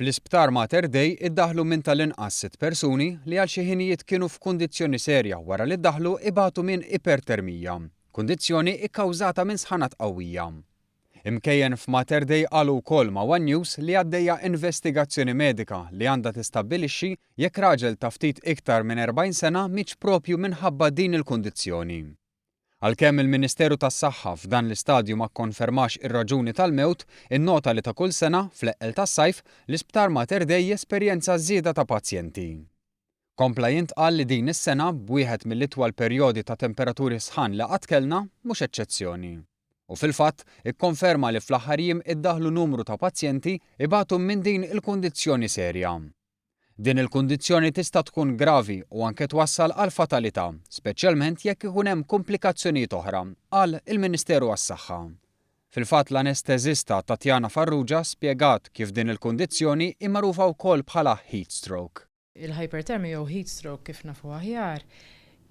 Fl-isptar Mater Dei iddaħħlu minn tal-inqas 6 persuni li għal xi ħinijiet kienu f'kundizzjoni serja wara li ddaħħlu ibatu minn ipertermija, kundizzjoni ikkawżata minn sħanat qawwija. Imkejjen f'Mater Dei qalu wkoll ma' One News li għaddejja investigazzjoni medika li għandha tistabbilixxi jekk raġel ta' ftit iktar minn 40 sena mietx proprju minħabba din il-kundizzjoni. Għalkemm il-Ministeru tas-Saħħa f'dan l-istadju ma kkonfermax ir-raġuni tal-mewt, innota li ta' kull sena fl-eqqel tas-sajf l-Isptar Mater Dei jesperjenza żieda ta' pazjenti. Kompla jintqal li din is-sena b'wieħed mill-itwal perjodi ta' temperaturi sħan li qatt kellna mhux eċċezzjoni. U fil-fatt ikkonferma li fl-aħħar jiem iddaħħlu numru ta' pazjenti ibatu minn din il-kundizzjoni serja. Din il-kundizzjoni tista' tkun gravi u anke twassal għal fatalità, speċjalment jekk ikun hemm komplikazzjonijiet oħra, qal il-Ministeru għas-Saħħa. Fil-fatt l-anesteżista Tatjana Farrugia spjegat kif din il-kundizzjoni hija magħrufa wkoll bħala heat stroke. Il-hyperthermia jew heat stroke kif nafu aħjar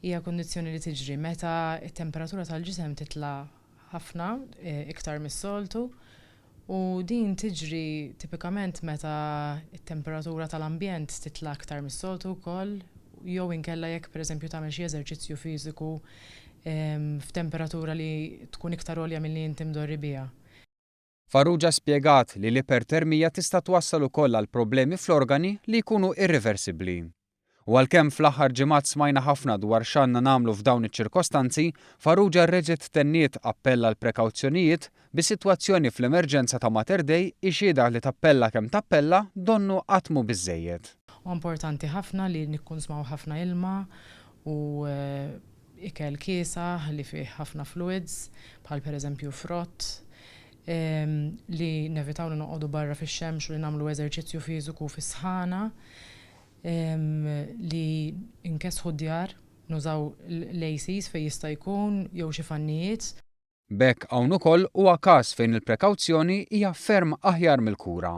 hija kundizzjoni li tiġri meta t-temperatura tal-ġisem titla' ħafna iktar mis-soltu. U din tiġri tipikament meta t-temperatura tal-ambjent titla' aktar mis-soltu wkoll, jew inkella jekk pereżempju tagħmel xi eżerċizzju fiżiku f'temperatura li tkun iktar għolja milli inti mdorri biha. Farrugia spjegat li l-ipertermija tista' twassal ukoll għal problemi fl-organi li jkunu irreversibbli. U għalkemm fl-aħħar ġimgħat smajna ħafna dwar x'għandna nagħmlu f'dawn iċ-ċirkostanzi, Farrugia reġgħet tenniet appella għal prekawzjonijiet bis-sitwazzjoni fl-emerġenza ta' Mater Dei ixhieda li tappella kemm tappella donnu qatt mhu biżżejjed. Importanti ħafna li nikkonsmaw ħafna ilma u ikel kiesaħ li fih ħafna fluids bħal pereżempju frott, li nevitaw li noqogħdu barra fix-xemx u li nagħmlu eżerċizzju fiżiku fis-sħana. Li nkesħu d-djar, nużaw l-ACs fejn jista' jkun jew xi fannijiet. B'hekk hawn ukoll huwa każ fejn il-prekawzjoni hija ferm aħjar mill-kura.